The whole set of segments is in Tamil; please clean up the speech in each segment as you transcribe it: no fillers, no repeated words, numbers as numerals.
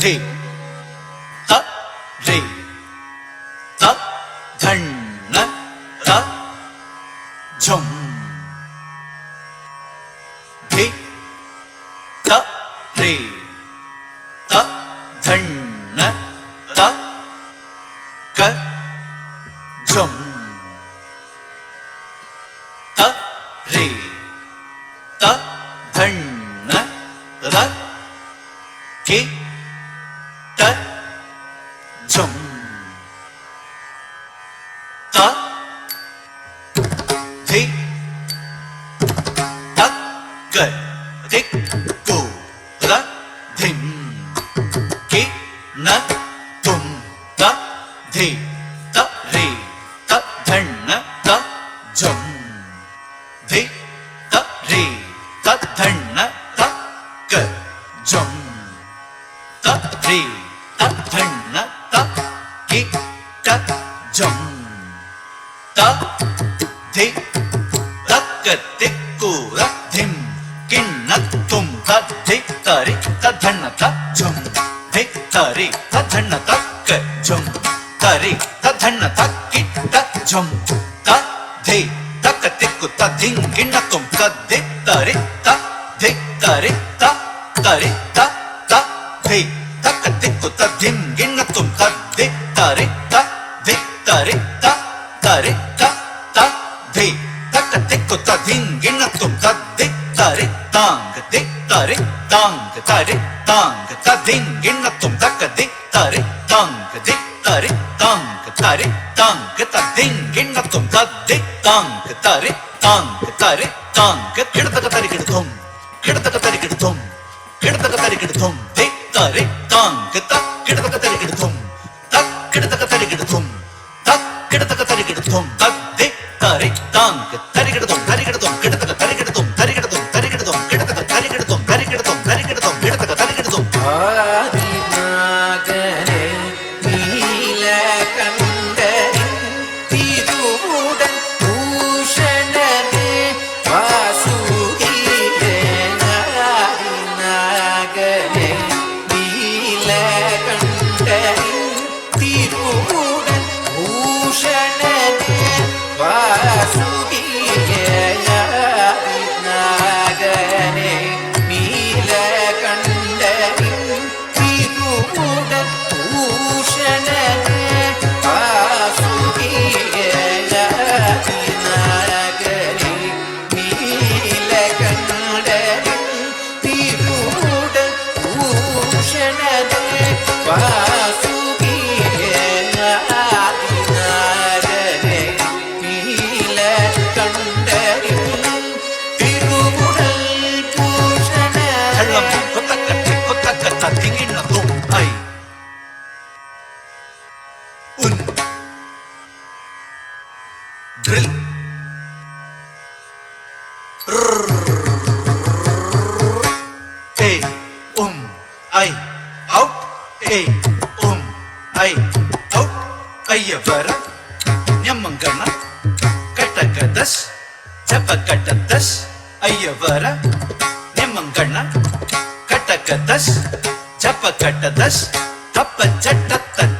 ಧಿ ತ ರಿ ತ ಧಣ್ಣ ತ ಝುಂ ಧಿ ತ ರಿ ತ ಧಣ್ಣ ತ ಕ ಝುಂ ತ ರಿ ತ ಧಣ್ಣ ರ ಕೆ ತ ಝುಂ ತ ಧಿ ತ ಗ ಧಿ ತು ರ ಧಿಂ ಕೆ ನ ತುಂ ತ ಧಿ ತ ರಿ ತ ಧಣ್ಣ ತ ಝುಂ ಧಿ ತ ರಿ ತ ಧಣ್ಣ ತ ಕ ಝುಂ ತ ರಿ ತ ಧಣ್ಣ ತ ಕಿ ಟ ಝುಂ ತ ಧಿ ತ ಕ ತಿ ಕು ರ ಧಿಂ ಕಿಣ್ಣ ತುಂ ತ ಧಿ ತ ರಿ ತ ಧಣ್ಣ ತ ಝುಂ ಧಿ ತ ರಿ ತ ಧಣ್ಣ ತ ಕ ಝುಂ ತ ರಿ ತ ಧಣ್ಣ ತ ಕಿ ಟ ಝುಂ ತ ಧಿ ತ ಕ ತಿ ಕು ತ ಧಿಂ ಕಿಣ್ಣ ತುಂ ತ ಧಿ ತ ರಿ ತ ಧಿ ತ ರಿ ತ ತ ರಿ ತ ತ ಧಿ ತ ಕ ತಿ ಕು ತ ಧಿಂ ಕಿಣ್ಣ ತುಂ ತ ಧಿ ತ ರಿ ತ ಧಿ ತ ರಿ ತ ತ ರಿ ತ ತ ಧಿ ತ ಕ ತಿ ಕು ತ ಧಿಂ ಕಿಣ್ಣ ತುಂ ತ ಧಿ ತ ರಿ ತಾಂಗ್ ಧಿ ತ ರಿ ತಾಂಗ್ ತ ರಿ ತಾಂಗ್ ತ ಧಿಂ ಕಿಣ್ಣ ತುಂ ತ ಕ ಧಿ ತ ರಿ ತಾಂಗ್ ಧಿ ತ ರಿ ತಾಂಗ್ ತ ರಿ ತಾಂಗ್ ತ ಧಿಂ ಕಿಣ್ಣ ತುಂ ತ ಧಿ ತಾಂಗ್ ತ ರಿ ತಾಂಗ್ ತ ರಿ ತಾಂಗ್ ಕಿಡತಕ ತರಿ ಕಿಡತುಂ ಕಿಡತಕ ತರಿ ಕಿಡತುಂ ಕಿಡತಕ ತರಿ ಕಿಡತುಂ ಧಿ ತ ರಿ ತಾಂಗ್ ತ ಕಿಡತಕ ತರಿ ಕಿಡತುಂ ತ ಕಿಡತಕ ತರಿ ಕಿಡತುಂ ತ ಕಿಡತಕ ತರಿ ಕಿಡತುಂ ತ ಧಿ ತ ರಿ ತಾಂಗ್ ತರಿ ಕಿಡತುಂ ಕಿಡತಕ ತರಿ ಕಿಡತುಂ ತರಿ ಕಿಡತುಂ ತರಿ ಕಿಡತುಂ ಕಿಡತಕ ತರಿ ಕಿಡತುಂ ತರಿ ಕಿಡತುಂ ತರಿ ಕಿಡತುಂ ಕಿಡತಕ ತರಿ ಕಿಡತುಂ ஆதிநாகனே நீலகண்டரின் திருவுடன் பூஷணனே வாசுகியே ஆதிநாகனே நீலகண்டரின் திருவுடன் பூஷணனே வாசுகியே ஆதிநாகனே நீலகண்டரின் திருவுடன் பூஷணனே வாசுகியே ஆதிநாகனே நீலகண்டரின் திருவுடன் பூஷணனே வாசுகியே ஆதிநாகனே நீலகண்டரின் திருவுடல் பூஷணனே ಧಳ್ಳಂ ಕುತಕ ತಿ ಕುತಕ ತ ಧಿಂಗಿಣ್ಣ ತುಂ ಐ ಉನ್ ಡ್ರಿಲ್ ಎ ಐ ಔಟ್ ಎ ಐ ಔಟ್ ಅಯ್ಯವರ ನ್ಯಮ್ಮಂಗಣ ಕಟಕ ದಸ್ ಜಪ ಕಟ ದಸ್ ಅಯ್ಯವರ ನ್ಯಮ್ಮಂಗಣ ಕಟಕ ದಸ್ ಜಪ ಕಟ ದಸ್ ತಪ್ಪ ಚಟ್ಟ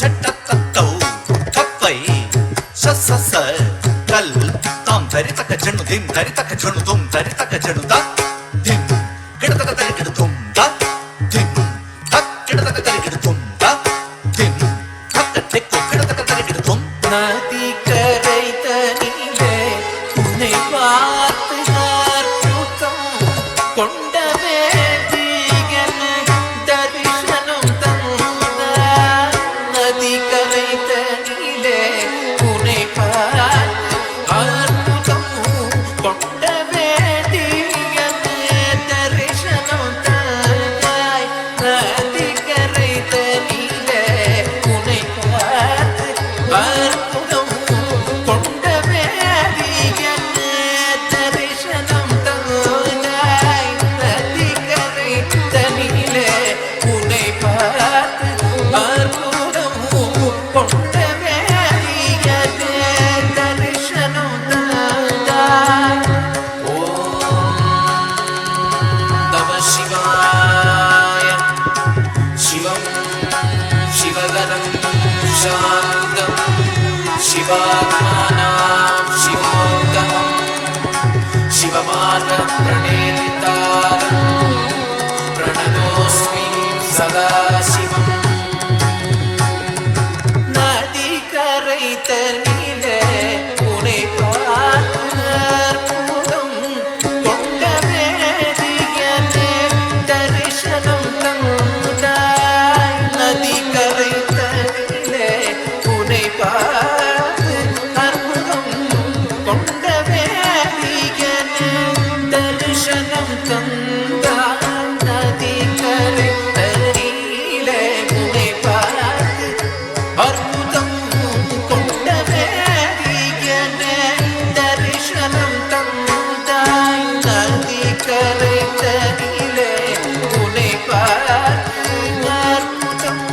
ಚಟ್ಟ ತೌ ತಪ್ಪೈ ಸ ಸ ಸ ಕಲ್ ತಾಂ ಧರಿ ತಕ ಜಣು ಧಿಂ ಧರಿ ತಕ ಜಣು ತುಂ ಧರಿ ತಕ ಜಣು ದ ಧಿಂ ಕಿಡತಕ ತರಿ ಕಿಡು ತುಂ ದ ಧಿಂ ತಕ್ ಕಿಡತಕ ತರಿ ಕಿಡು ತುಂ ದ ಧಿಂ ತಕ್ಕ ತೆಕ್ಕು ಕಿಡತಕ ತರಿ ಕಿಡು ತುಂ நதி கரைத்தனிலே உன்னை பார்த்து அற்புதம் கொண்ட வேதிகன் தரிசனம் தந்தார். நதி கரைத்தனிலே உன்னை பார்த்து அற்புதம் கொண்ட வேதிகன் शिवात्मानां शिवोत्तमं शिवमार्गप्रणेतारं प्रणतोऽस्मि सदा शिवम् नदीकरै तन्निले उनै பார்த்து அற்புதம் கொண்ட வேதியனே தரிசனம் தந்தாய் நதிக்கரை தன்னிலே உனை பார்த்து அற்புதம் கொண்ட வேதியனே தரிசனம் தந்தாய் நதிக்கரை தன்னிலே உனை பார்த்து அற்புதம் கொண்ட வேதியனே தரிசனம் தந்தாய் நதிக்கரை தன்னிலே உனை பார்த்து அற்புதம்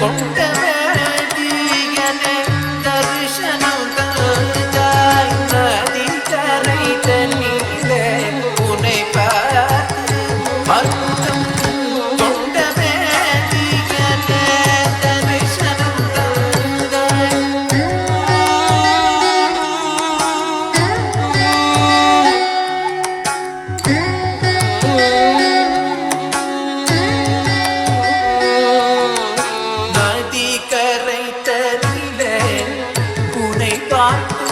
கொண்ட வேதியனே தரிசனம் தந்தாய் நதிக்கரை தன்னிலே உனை பார்த்து அற்புதம் கொண்ட வேதியனே தரிசனம் தந்தாய் நதிக்கரை தன்னிலே உனை பார்த்து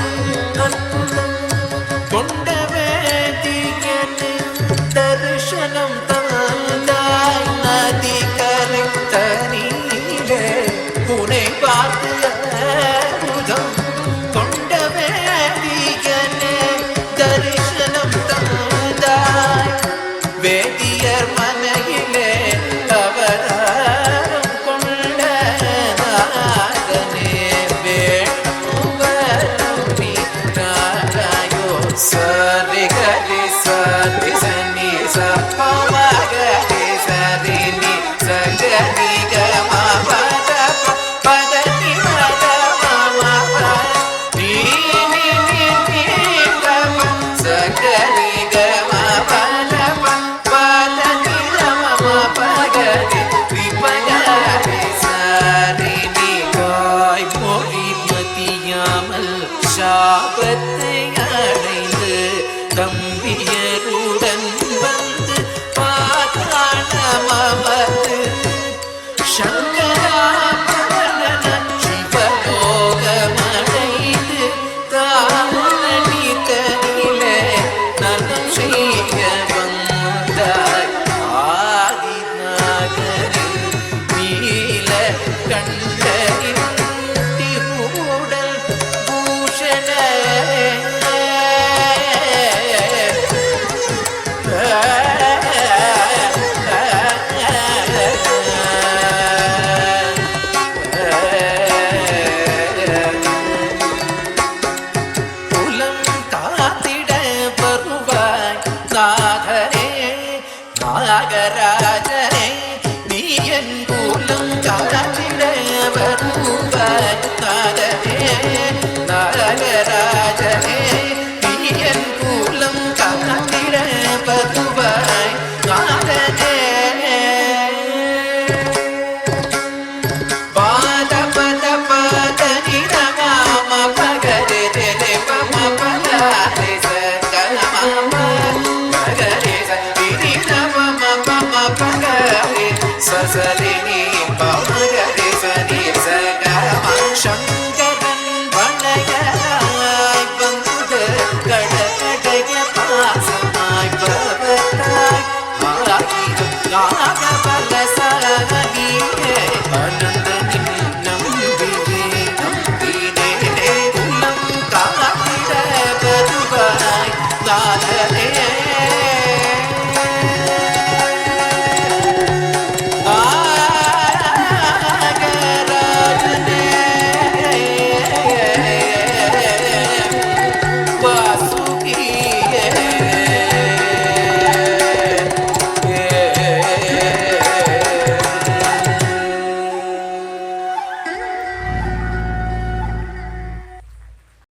அற்புதம் கொண்ட வேதியனே தரிசனம் தந்தாய் நதிக்கரை தன்னிலே உனை பார்த்து அற்புதம் கொண்ட வேதியனே தரிசனம் தந்தாய் வேதியர் மனையிலே அவதாரம் கொண்ட நாதனே வேணுவரம் நீ நாராயோ சரி கரி சரி சனி சப்பமகரி சரி நி சகரி கம பத பத நி மத மம நீ நி நி நி கம சகரி கம பத பத நி மம பகரி விபகரி சரி நி காய் மொழி மதியாமல் சாபத்தை அடைந்து தம்பியருடன் வந்து பாதாளமமர்ந்து சங்கராபரண சிவலோகமடைந்து தாரணி தனிலே நலம் செய்ய வந்தாய் ஆதிநாகரில் நீல கண்டரின் திருவுடல் பூஷண குலம் காத்திட வருவாய் நாதரே நாகராஜனே நீ என் குலம் காத்திட வருவாய் நாதரே நாகராஜனே நீ என் குலம் காத்திட வருவாய் நாதனே பாத பத பத நிரமாம பகரி ரெ பம பத ரே சகம பகரி சரி நம பம பகரி சசரி நீ பமகரி சரி சகம சங்கரன் வணங்கராய் வந்து கடகடைய பாசமாய் பவதாய் ஆகிரும் நாகபல சரணியே அனந்தனின் நம்பினே நம்பினே குலம் காத்திட வருவாய் நாதரே